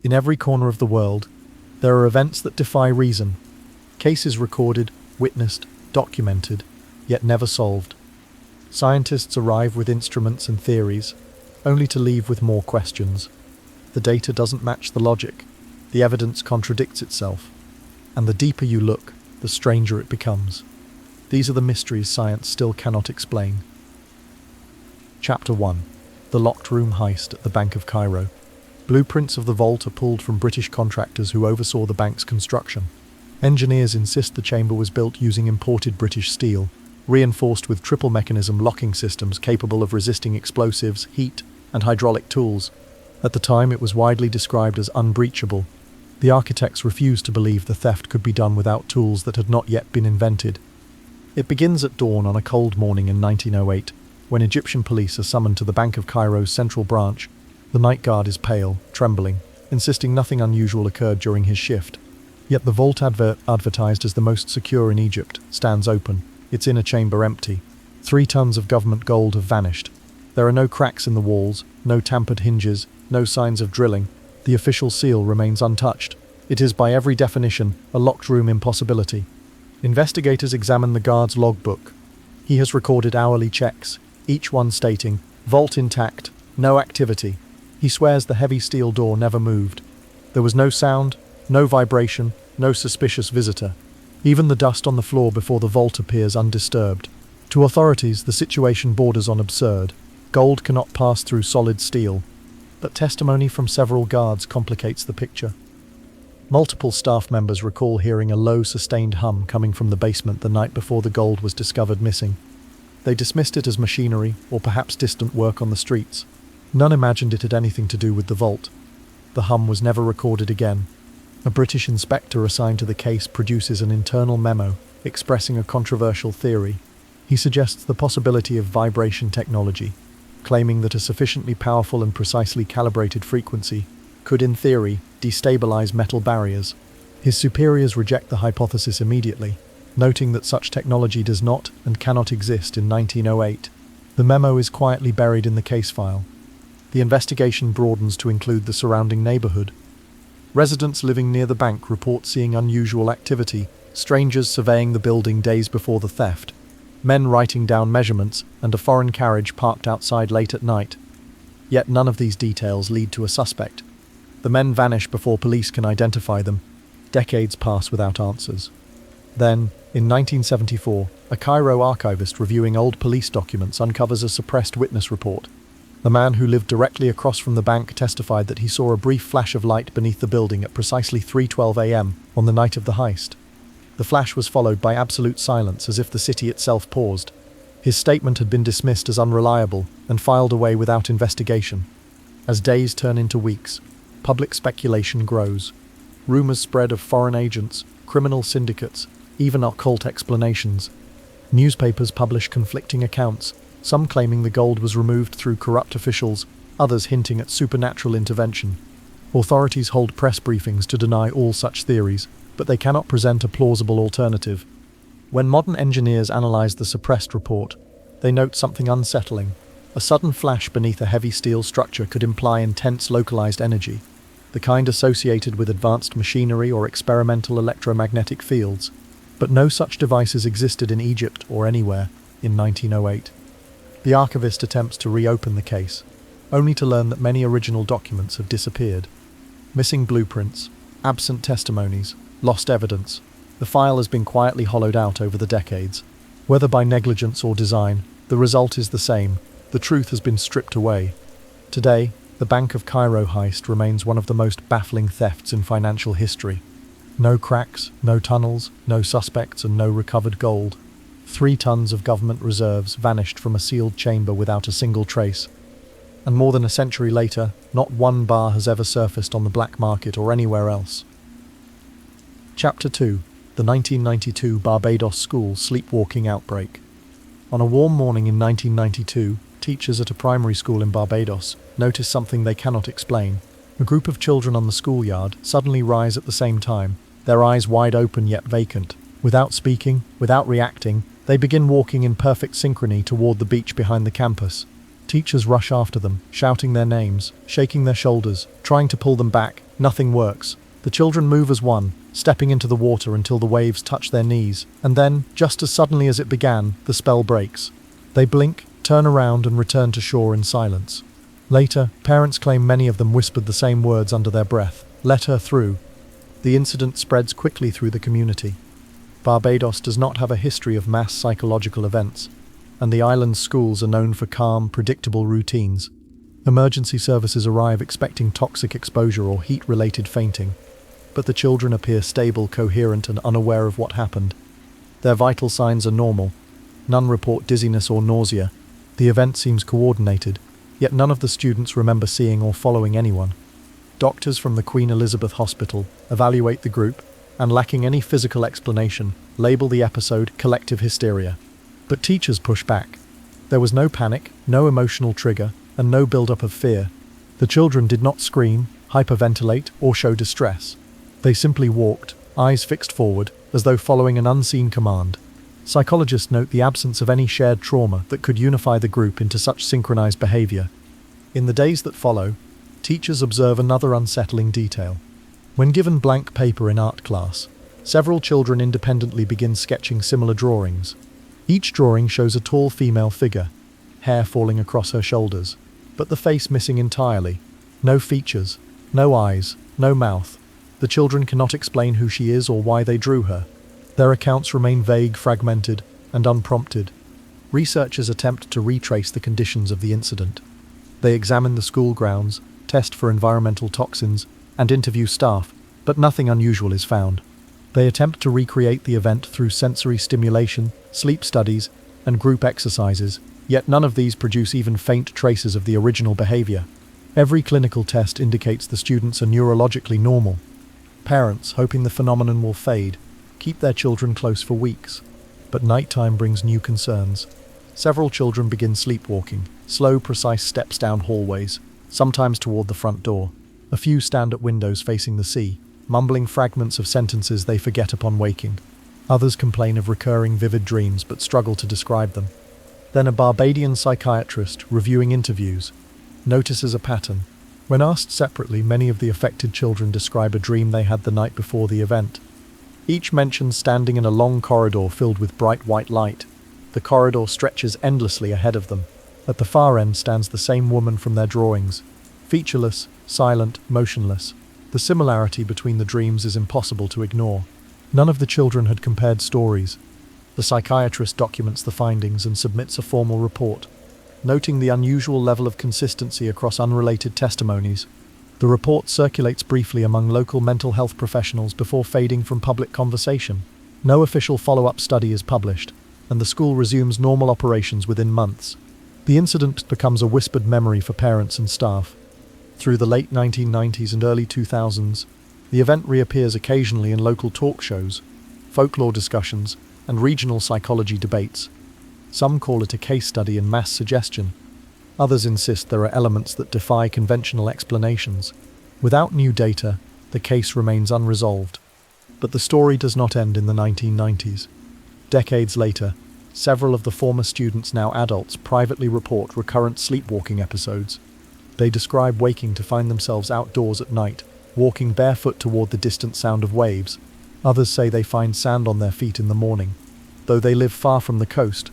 In every corner of the world, there are events that defy reason. Cases recorded, witnessed, documented, yet never solved. Scientists arrive with instruments and theories, only to leave with more questions. The data doesn't match the logic. The evidence contradicts itself. And the deeper you look, the stranger it becomes. These are the mysteries science still cannot explain. Chapter 1. The Locked Room Heist at the Bank of Cairo. Blueprints of the vault are pulled from British contractors who oversaw the bank's construction. Engineers insist the chamber was built using imported British steel, reinforced with triple mechanism locking systems capable of resisting explosives, heat, and hydraulic tools. At the time, it was widely described as unbreachable. The architects refused to believe the theft could be done without tools that had not yet been invented. It begins at dawn on a cold morning in 1908, when Egyptian police are summoned to the Bank of Cairo's central branch. The night guard is pale, trembling, insisting nothing unusual occurred during his shift. Yet the vault advertised as the most secure in Egypt stands open, its inner chamber empty. 3 tons of government gold have vanished. There are no cracks in the walls, no tampered hinges, no signs of drilling. The official seal remains untouched. It is by every definition a locked room impossibility. Investigators examine the guard's logbook. He has recorded hourly checks, each one stating, "Vault intact, no activity." He swears the heavy steel door never moved. There was no sound, no vibration, no suspicious visitor. Even the dust on the floor before the vault appears undisturbed. To authorities, the situation borders on absurd. Gold cannot pass through solid steel. But testimony from several guards complicates the picture. Multiple staff members recall hearing a low, sustained hum coming from the basement the night before the gold was discovered missing. They dismissed it as machinery or perhaps distant work on the streets. None imagined it had anything to do with the vault. The hum was never recorded again. A British inspector assigned to the case produces an internal memo expressing a controversial theory. He suggests the possibility of vibration technology, claiming that a sufficiently powerful and precisely calibrated frequency could, in theory, destabilize metal barriers. His superiors reject the hypothesis immediately, noting that such technology does not and cannot exist in 1908. The memo is quietly buried in the case file. The investigation broadens to include the surrounding neighborhood. Residents living near the bank report seeing unusual activity, strangers surveying the building days before the theft, men writing down measurements, and a foreign carriage parked outside late at night. Yet none of these details lead to a suspect. The men vanish before police can identify them. Decades pass without answers. Then, in 1974, a Cairo archivist reviewing old police documents uncovers a suppressed witness report. The man who lived directly across from the bank testified that he saw a brief flash of light beneath the building at precisely 3:12 a.m. on the night of the heist. The flash was followed by absolute silence, as if the city itself paused. His statement had been dismissed as unreliable and filed away without investigation. As days turn into weeks, public speculation grows. Rumors spread of foreign agents, criminal syndicates, even occult explanations. Newspapers publish conflicting accounts, some claiming the gold was removed through corrupt officials, others hinting at supernatural intervention. Authorities hold press briefings to deny all such theories, but they cannot present a plausible alternative. When modern engineers analyze the suppressed report, they note something unsettling. A sudden flash beneath a heavy steel structure could imply intense localized energy, the kind associated with advanced machinery or experimental electromagnetic fields. But no such devices existed in Egypt or anywhere in 1908. The archivist attempts to reopen the case, only to learn that many original documents have disappeared. Missing blueprints, absent testimonies, lost evidence. The file has been quietly hollowed out over the decades. Whether by negligence or design, the result is the same. The truth has been stripped away. Today, the Bank of Cairo heist remains one of the most baffling thefts in financial history. No cracks, no tunnels, no suspects, and no recovered gold. 3 tons of government reserves vanished from a sealed chamber without a single trace. And more than a century later, not one bar has ever surfaced on the black market or anywhere else. Chapter 2. The 1992 Barbados School Sleepwalking Outbreak. On a warm morning in 1992, teachers at a primary school in Barbados notice something they cannot explain. A group of children on the schoolyard suddenly rise at the same time, their eyes wide open yet vacant. Without speaking, without reacting, they begin walking in perfect synchrony toward the beach behind the campus. Teachers rush after them, shouting their names, shaking their shoulders, trying to pull them back, Nothing works. The children move as one, stepping into the water until the waves touch their knees, and then, just as suddenly as it began, the spell breaks. They blink, turn around, and return to shore in silence. Later, parents claim many of them whispered the same words under their breath: "Let her through." The incident spreads quickly through the community. Barbados does not have a history of mass psychological events, and the island's schools are known for calm, predictable routines. Emergency services arrive expecting toxic exposure or heat-related fainting, but the children appear stable, coherent, and unaware of what happened. Their vital signs are normal. None report dizziness or nausea. The event seems coordinated, yet none of the students remember seeing or following anyone. Doctors from the Queen Elizabeth Hospital evaluate the group, and lacking any physical explanation, label the episode collective hysteria. But teachers push back. There was no panic, no emotional trigger, and no build-up of fear. The children did not scream, hyperventilate, or show distress. They simply walked, eyes fixed forward, as though following an unseen command. Psychologists note the absence of any shared trauma that could unify the group into such synchronized behavior. In the days that follow, teachers observe another unsettling detail. When given blank paper in art class, several children independently begin sketching similar drawings. Each drawing shows a tall female figure, hair falling across her shoulders, but the face missing entirely. No features, no eyes, no mouth. The children cannot explain who she is or why they drew her. Their accounts remain vague, fragmented, and unprompted. Researchers attempt to retrace the conditions of the incident. They examine the school grounds, test for environmental toxins, and interview staff, but nothing unusual is found. They attempt to recreate the event through sensory stimulation, sleep studies, and group exercises, yet none of these produce even faint traces of the original behavior. Every clinical test indicates the students are neurologically normal. Parents, hoping the phenomenon will fade, keep their children close for weeks. But nighttime brings new concerns. Several children begin sleepwalking, slow, precise steps down hallways, sometimes toward the front door. A few stand at windows facing the sea, mumbling fragments of sentences they forget upon waking. Others complain of recurring vivid dreams but struggle to describe them. Then a Barbadian psychiatrist, reviewing interviews, notices a pattern. When asked separately, many of the affected children describe a dream they had the night before the event. Each mentions standing in a long corridor filled with bright white light. The corridor stretches endlessly ahead of them. At the far end stands the same woman from their drawings, featureless, silent, motionless. The similarity between the dreams is impossible to ignore. None of the children had compared stories. The psychiatrist documents the findings and submits a formal report, noting the unusual level of consistency across unrelated testimonies. The report circulates briefly among local mental health professionals before fading from public conversation. No official follow-up study is published, and the school resumes normal operations within months. The incident becomes a whispered memory for parents and staff. Through the late 1990s and early 2000s, the event reappears occasionally in local talk shows, folklore discussions, and regional psychology debates. Some call it a case study in mass suggestion. Others insist there are elements that defy conventional explanations. Without new data, the case remains unresolved. But the story does not end in the 1990s. Decades later, several of the former students, now adults, privately report recurrent sleepwalking episodes. They describe waking to find themselves outdoors at night, walking barefoot toward the distant sound of waves. Others say they find sand on their feet in the morning. Though they live far from the coast,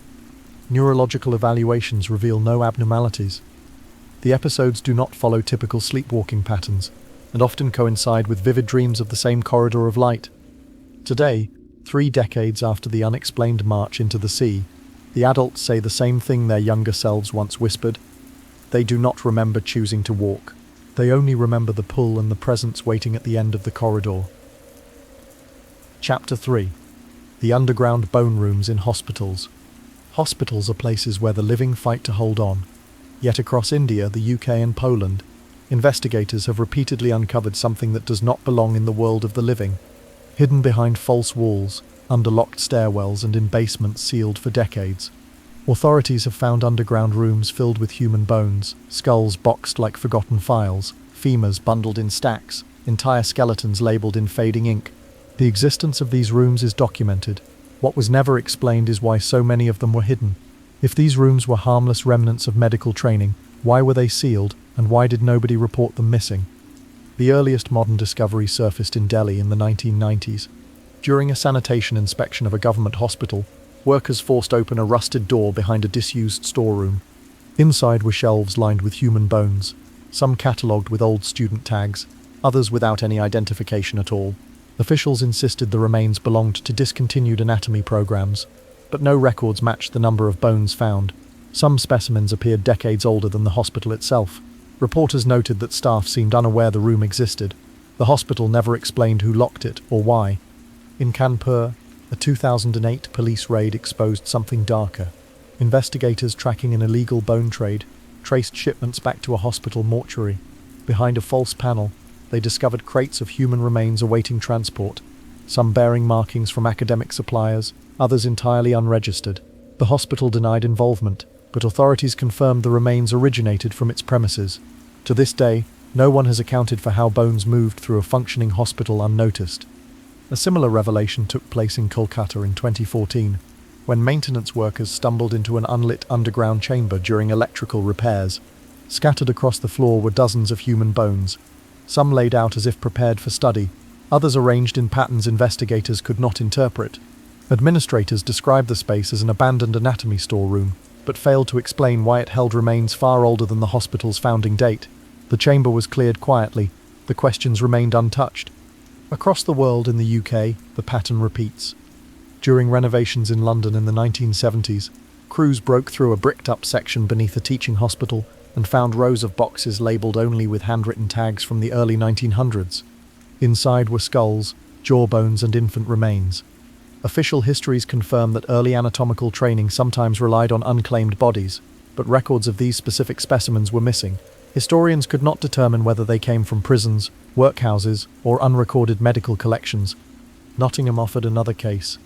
neurological evaluations reveal no abnormalities. The episodes do not follow typical sleepwalking patterns, and often coincide with vivid dreams of the same corridor of light. Today, 3 decades after the unexplained march into the sea, the adults say the same thing their younger selves once whispered. They do not remember choosing to walk. They only remember the pull and the presence waiting at the end of the corridor. Chapter 3. The underground bone rooms in hospitals. Hospitals are places where the living fight to hold on. Yet across India, the UK and Poland, investigators have repeatedly uncovered something that does not belong in the world of the living. Hidden behind false walls, under locked stairwells and in basements sealed for decades. Authorities have found underground rooms filled with human bones, skulls boxed like forgotten files, femurs bundled in stacks, entire skeletons labelled in fading ink. The existence of these rooms is documented. What was never explained is why so many of them were hidden. If these rooms were harmless remnants of medical training, why were they sealed, and why did nobody report them missing? The earliest modern discovery surfaced in Delhi in the 1990s. During a sanitation inspection of a government hospital, workers forced open a rusted door behind a disused storeroom. Inside were shelves lined with human bones, some catalogued with old student tags, others without any identification at all. Officials insisted the remains belonged to discontinued anatomy programs, but no records matched the number of bones found. Some specimens appeared decades older than the hospital itself. Reporters noted that staff seemed unaware the room existed. The hospital never explained who locked it or why. In Kanpur, a 2008 police raid exposed something darker. Investigators tracking an illegal bone trade traced shipments back to a hospital mortuary. Behind a false panel, they discovered crates of human remains awaiting transport, some bearing markings from academic suppliers, others entirely unregistered. The hospital denied involvement, but authorities confirmed the remains originated from its premises. To this day, no one has accounted for how bones moved through a functioning hospital unnoticed. A similar revelation took place in Kolkata in 2014, when maintenance workers stumbled into an unlit underground chamber during electrical repairs. Scattered across the floor were dozens of human bones, some laid out as if prepared for study, others arranged in patterns investigators could not interpret. Administrators described the space as an abandoned anatomy storeroom, but failed to explain why it held remains far older than the hospital's founding date. The chamber was cleared quietly, the questions remained untouched. Across the world in the UK, the pattern repeats. During renovations in London in the 1970s, crews broke through a bricked-up section beneath a teaching hospital and found rows of boxes labelled only with handwritten tags from the early 1900s. Inside were skulls, jawbones and infant remains. Official histories confirm that early anatomical training sometimes relied on unclaimed bodies, but records of these specific specimens were missing. Historians could not determine whether they came from prisons, workhouses, or unrecorded medical collections. Nottingham offered another case.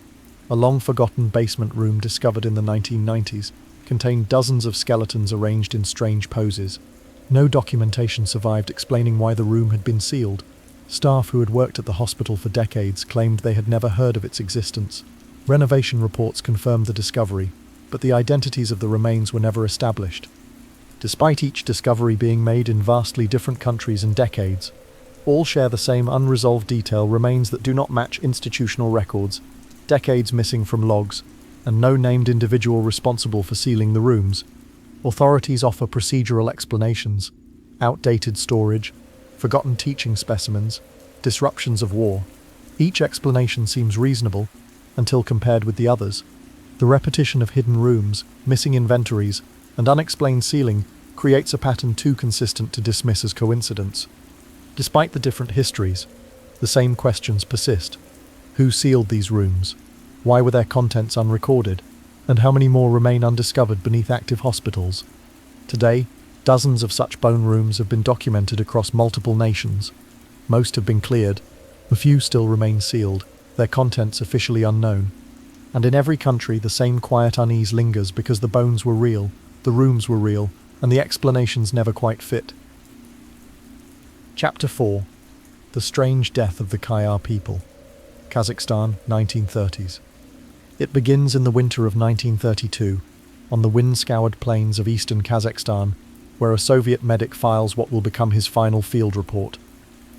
A long-forgotten basement room discovered in the 1990s contained dozens of skeletons arranged in strange poses. No documentation survived explaining why the room had been sealed. Staff who had worked at the hospital for decades claimed they had never heard of its existence. Renovation reports confirmed the discovery, but the identities of the remains were never established. Despite each discovery being made in vastly different countries and decades, all share the same unresolved detail: remains that do not match institutional records, decades missing from logs, and no named individual responsible for sealing the rooms. Authorities offer procedural explanations: outdated storage, forgotten teaching specimens, disruptions of war. Each explanation seems reasonable, until compared with the others. The repetition of hidden rooms, missing inventories, and unexplained sealing creates a pattern too consistent to dismiss as coincidence. Despite the different histories, the same questions persist. Who sealed these rooms? Why were their contents unrecorded? And how many more remain undiscovered beneath active hospitals? Today, dozens of such bone rooms have been documented across multiple nations. Most have been cleared. A few still remain sealed, their contents officially unknown. And in every country, the same quiet unease lingers because the bones were real, the rooms were real, and the explanations never quite fit. Chapter 4. The Strange Death of the Kayar People. Kazakhstan, 1930s. It begins in the winter of 1932, on the wind-scoured plains of eastern Kazakhstan, where a Soviet medic files what will become his final field report.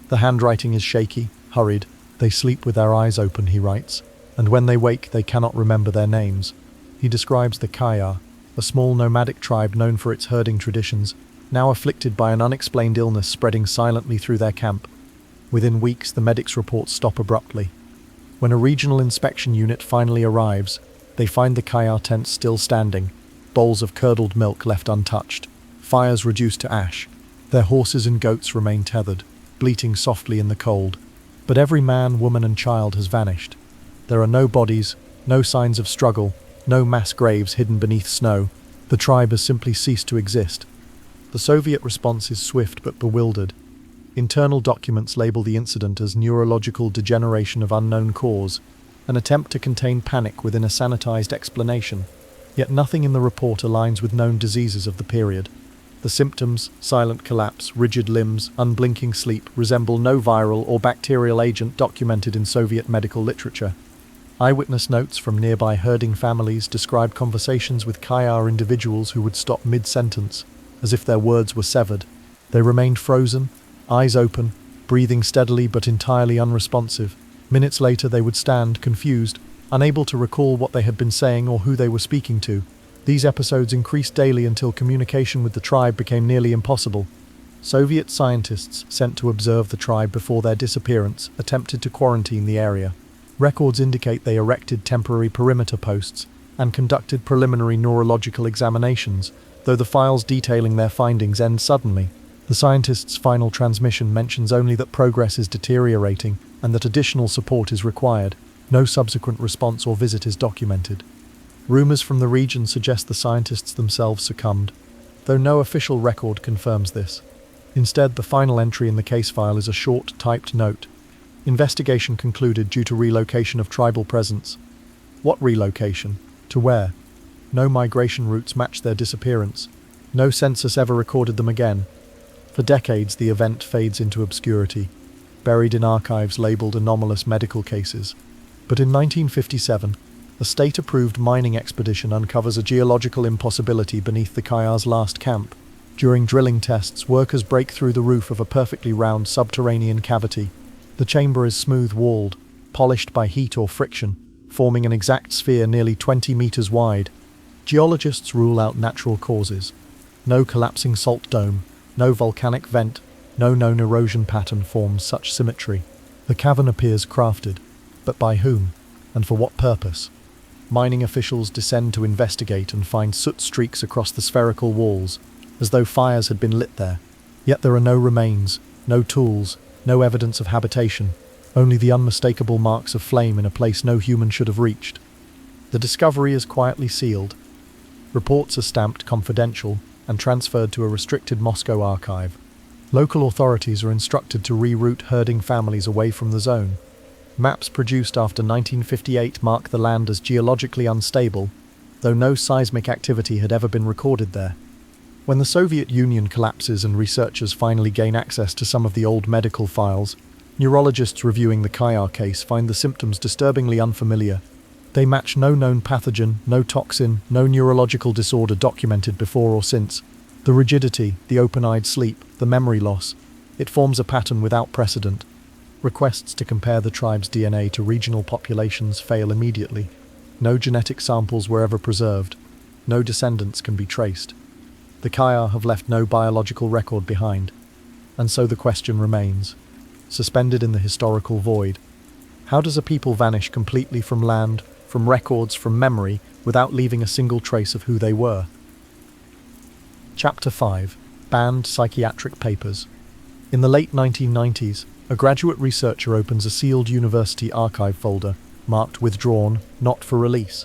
The handwriting is shaky, hurried. They sleep with their eyes open, he writes, and when they wake they cannot remember their names. He describes the Kayar, a small nomadic tribe known for its herding traditions, now afflicted by an unexplained illness spreading silently through their camp. Within weeks, the medic's reports stop abruptly. When a regional inspection unit finally arrives, they find the Kayar tents still standing, bowls of curdled milk left untouched, fires reduced to ash. Their horses and goats remain tethered, bleating softly in the cold. But every man, woman and child has vanished. There are no bodies, no signs of struggle, no mass graves hidden beneath snow. The tribe has simply ceased to exist. The Soviet response is swift but bewildered. Internal documents label the incident as neurological degeneration of unknown cause, an attempt to contain panic within a sanitized explanation. Yet nothing in the report aligns with known diseases of the period. The symptoms, silent collapse, rigid limbs, unblinking sleep, resemble no viral or bacterial agent documented in Soviet medical literature. Eyewitness notes from nearby herding families describe conversations with Kayar individuals who would stop mid-sentence, as if their words were severed. They remained frozen, eyes open, breathing steadily but entirely unresponsive. Minutes later they would stand, confused, unable to recall what they had been saying or who they were speaking to. These episodes increased daily until communication with the tribe became nearly impossible. Soviet scientists sent to observe the tribe before their disappearance attempted to quarantine the area. Records indicate they erected temporary perimeter posts and conducted preliminary neurological examinations, though the files detailing their findings end suddenly. The scientists' final transmission mentions only that progress is deteriorating and that additional support is required. No subsequent response or visit is documented. Rumors from the region suggest the scientists themselves succumbed, though no official record confirms this. Instead, the final entry in the case file is a short, typed note. Investigation concluded due to relocation of tribal presence. What relocation? To where? No migration routes match their disappearance. No census ever recorded them again. For decades, the event fades into obscurity, buried in archives labeled anomalous medical cases. But in 1957, a state-approved mining expedition uncovers a geological impossibility beneath the Kayar's last camp. During drilling tests, workers break through the roof of a perfectly round subterranean cavity. The chamber is smooth-walled, polished by heat or friction, forming an exact sphere nearly 20 meters wide. Geologists rule out natural causes. No collapsing salt dome, no volcanic vent, no known erosion pattern forms such symmetry. The cavern appears crafted, but by whom, and for what purpose? Mining officials descend to investigate and find soot streaks across the spherical walls, as though fires had been lit there. Yet there are no remains, no tools, no evidence of habitation, only the unmistakable marks of flame in a place no human should have reached. The discovery is quietly sealed. Reports are stamped confidential and transferred to a restricted Moscow archive. Local authorities are instructed to reroute herding families away from the zone. Maps produced after 1958 mark the land as geologically unstable, though no seismic activity had ever been recorded there. When the Soviet Union collapses and researchers finally gain access to some of the old medical files, neurologists reviewing the Kayar case find the symptoms disturbingly unfamiliar. They match no known pathogen, no toxin, no neurological disorder documented before or since. The rigidity, the open-eyed sleep, the memory loss, it forms a pattern without precedent. Requests to compare the tribe's DNA to regional populations fail immediately. No genetic samples were ever preserved. No descendants can be traced. The Kayar have left no biological record behind. And so the question remains, suspended in the historical void. How does a people vanish completely from land, from records, from memory, without leaving a single trace of who they were? Chapter 5. Banned Psychiatric Papers. In the late 1990s, a graduate researcher opens a sealed university archive folder, marked Withdrawn, Not for Release.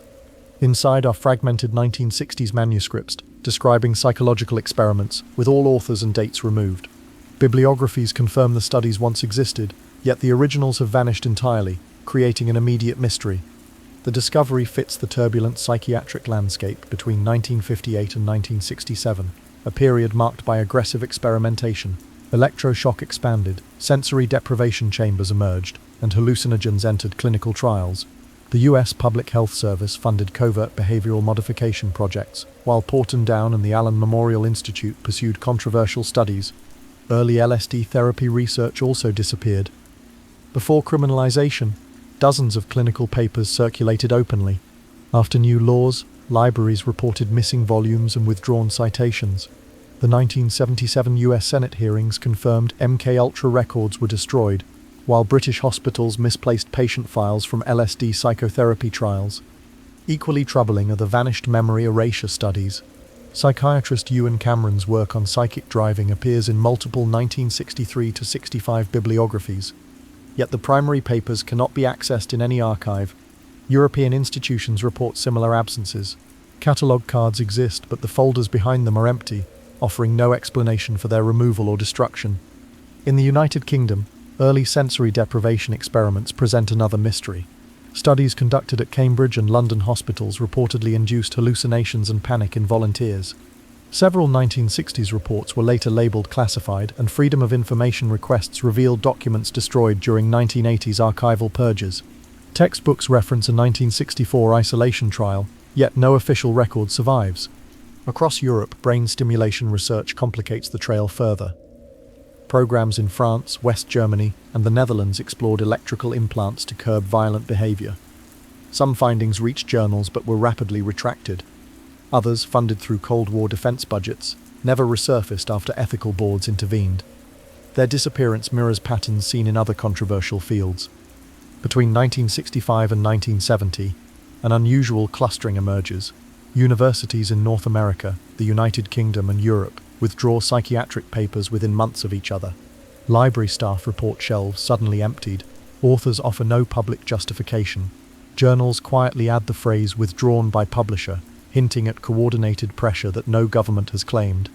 Inside are fragmented 1960s manuscripts describing psychological experiments, with all authors and dates removed. Bibliographies confirm the studies once existed, yet the originals have vanished entirely, creating an immediate mystery. The discovery fits the turbulent psychiatric landscape between 1958 and 1967, a period marked by aggressive experimentation. Electroshock expanded, sensory deprivation chambers emerged, and hallucinogens entered clinical trials. The US Public Health Service funded covert behavioral modification projects, while Porton Down and the Allen Memorial Institute pursued controversial studies. Early LSD therapy research also disappeared. Before criminalization, dozens of clinical papers circulated openly. After new laws, libraries reported missing volumes and withdrawn citations. The 1977 US Senate hearings confirmed MKUltra records were destroyed, while British hospitals misplaced patient files from LSD psychotherapy trials. Equally troubling are the vanished memory erasure studies. Psychiatrist Ewan Cameron's work on psychic driving appears in multiple 1963-65 bibliographies. Yet the primary papers cannot be accessed in any archive. European institutions report similar absences. Catalogue cards exist, but the folders behind them are empty, offering no explanation for their removal or destruction. In the United Kingdom, early sensory deprivation experiments present another mystery. Studies conducted at Cambridge and London hospitals reportedly induced hallucinations and panic in volunteers. Several 1960s reports were later labelled classified, and Freedom of Information requests revealed documents destroyed during 1980s archival purges. Textbooks reference a 1964 isolation trial, yet no official record survives. Across Europe, brain stimulation research complicates the trail further. Programs in France, West Germany, and the Netherlands explored electrical implants to curb violent behavior. Some findings reached journals but were rapidly retracted. Others, funded through Cold War defense budgets, never resurfaced after ethical boards intervened. Their disappearance mirrors patterns seen in other controversial fields. Between 1965 and 1970, an unusual clustering emerges. Universities in North America, the United Kingdom, and Europe withdraw psychiatric papers within months of each other. Library staff report shelves suddenly emptied. Authors offer no public justification. Journals quietly add the phrase "withdrawn by publisher," hinting at coordinated pressure that no government has claimed.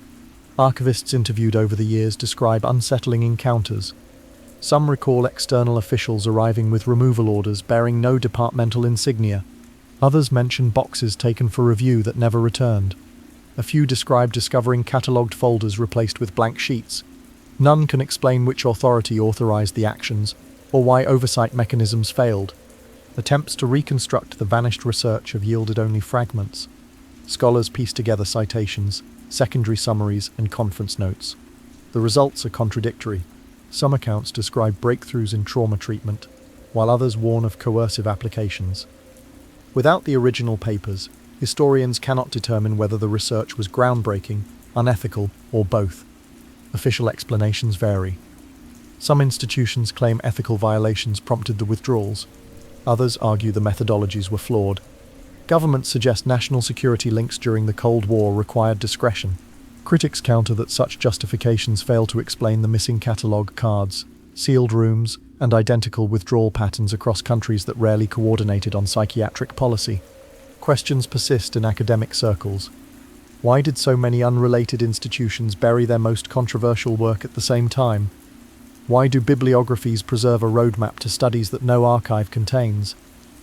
Archivists interviewed over the years describe unsettling encounters. Some recall external officials arriving with removal orders bearing no departmental insignia. Others mention boxes taken for review that never returned. A few describe discovering catalogued folders replaced with blank sheets. None can explain which authority authorized the actions or why oversight mechanisms failed. Attempts to reconstruct the vanished research have yielded only fragments. Scholars piece together citations, secondary summaries, and conference notes. The results are contradictory. Some accounts describe breakthroughs in trauma treatment, while others warn of coercive applications. Without the original papers, historians cannot determine whether the research was groundbreaking, unethical, or both. Official explanations vary. Some institutions claim ethical violations prompted the withdrawals. Others argue the methodologies were flawed. Governments suggest national security links during the Cold War required discretion. Critics counter that such justifications fail to explain the missing catalogue cards, sealed rooms, and identical withdrawal patterns across countries that rarely coordinated on psychiatric policy. Questions persist in academic circles. Why did so many unrelated institutions bury their most controversial work at the same time? Why do bibliographies preserve a roadmap to studies that no archive contains?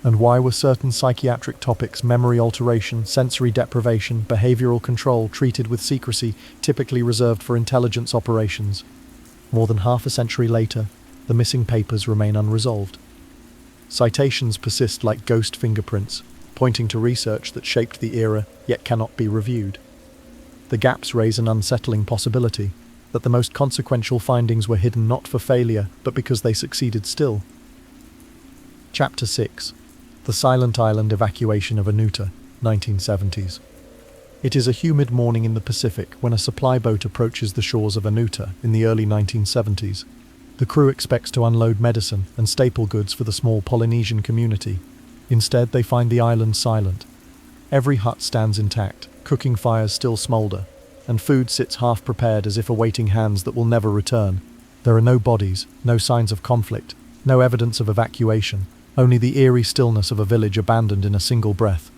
And why were certain psychiatric topics, memory alteration, sensory deprivation, behavioral control, treated with secrecy, typically reserved for intelligence operations? More than half a century later, the missing papers remain unresolved. Citations persist like ghost fingerprints, pointing to research that shaped the era yet cannot be reviewed. The gaps raise an unsettling possibility that the most consequential findings were hidden not for failure, but because they succeeded still. Chapter 6. The Silent Island Evacuation of Anuta, 1970s. It is a humid morning in the Pacific when a supply boat approaches the shores of Anuta in the early 1970s. The crew expects to unload medicine and staple goods for the small Polynesian community. Instead, they find the island silent. Every hut stands intact, cooking fires still smoulder, and food sits half-prepared as if awaiting hands that will never return. There are no bodies, no signs of conflict, no evidence of evacuation, only the eerie stillness of a village abandoned in a single breath.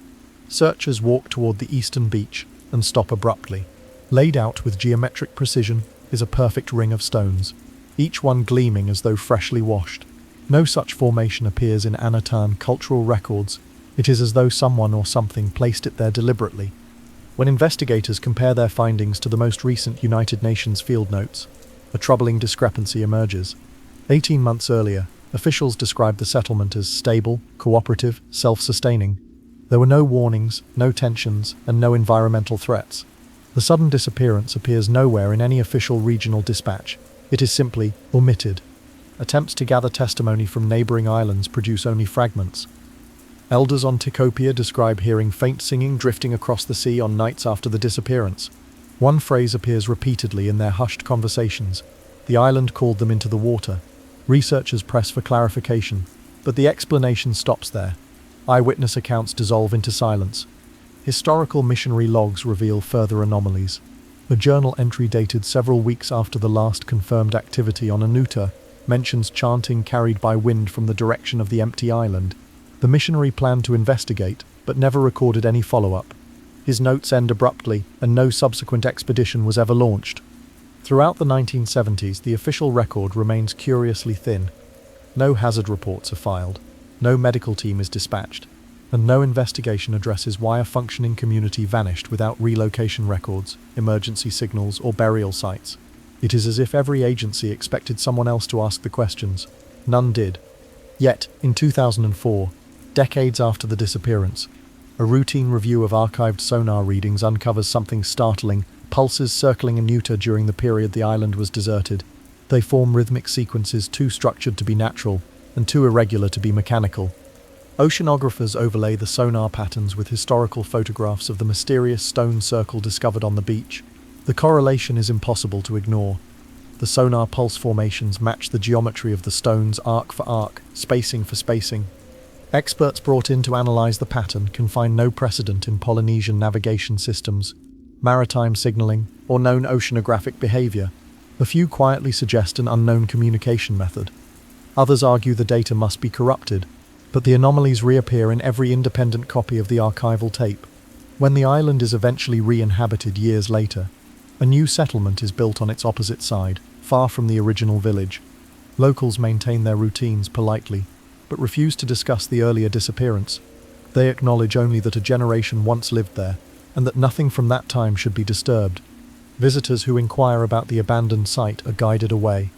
Searchers walk toward the eastern beach and stop abruptly. Laid out with geometric precision is a perfect ring of stones, each one gleaming as though freshly washed. No such formation appears in Anutan cultural records. It is as though someone or something placed it there deliberately. When investigators compare their findings to the most recent United Nations field notes, a troubling discrepancy emerges. 18 months earlier, officials described the settlement as stable, cooperative, self-sustaining. There were no warnings, no tensions, and no environmental threats. The sudden disappearance appears nowhere in any official regional dispatch. It is simply omitted. Attempts to gather testimony from neighboring islands produce only fragments. Elders on Tikopia describe hearing faint singing drifting across the sea on nights after the disappearance. One phrase appears repeatedly in their hushed conversations. The island called them into the water. Researchers press for clarification, but the explanation stops there. Eyewitness accounts dissolve into silence. Historical missionary logs reveal further anomalies. A journal entry dated several weeks after the last confirmed activity on Anuta mentions chanting carried by wind from the direction of the empty island. The missionary planned to investigate, but never recorded any follow-up. His notes end abruptly, and no subsequent expedition was ever launched. Throughout the 1970s, the official record remains curiously thin. No hazard reports are filed, no medical team is dispatched, and no investigation addresses why a functioning community vanished without relocation records, emergency signals, or burial sites. It is as if every agency expected someone else to ask the questions. None did. Yet, in 2004, decades after the disappearance, a routine review of archived sonar readings uncovers something startling: pulses circling Anuta during the period the island was deserted. They form rhythmic sequences too structured to be natural and too irregular to be mechanical. Oceanographers overlay the sonar patterns with historical photographs of the mysterious stone circle discovered on the beach. The correlation is impossible to ignore. The sonar pulse formations match the geometry of the stones arc for arc, spacing for spacing. Experts brought in to analyze the pattern can find no precedent in Polynesian navigation systems, maritime signaling, or known oceanographic behavior. A few quietly suggest an unknown communication method. Others argue the data must be corrupted, but the anomalies reappear in every independent copy of the archival tape. When the island is eventually re-inhabited years later, a new settlement is built on its opposite side, far from the original village. Locals maintain their routines politely, but refuse to discuss the earlier disappearance. They acknowledge only that a generation once lived there, and that nothing from that time should be disturbed. Visitors who inquire about the abandoned site are guided away.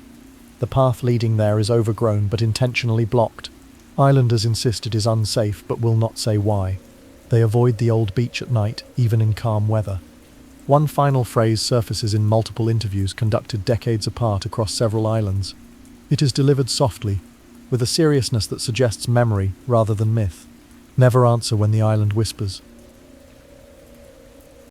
The path leading there is overgrown but intentionally blocked. Islanders insist it is unsafe but will not say why. They avoid the old beach at night, even in calm weather. One final phrase surfaces in multiple interviews conducted decades apart across several islands. It is delivered softly, with a seriousness that suggests memory rather than myth. Never answer when the island whispers.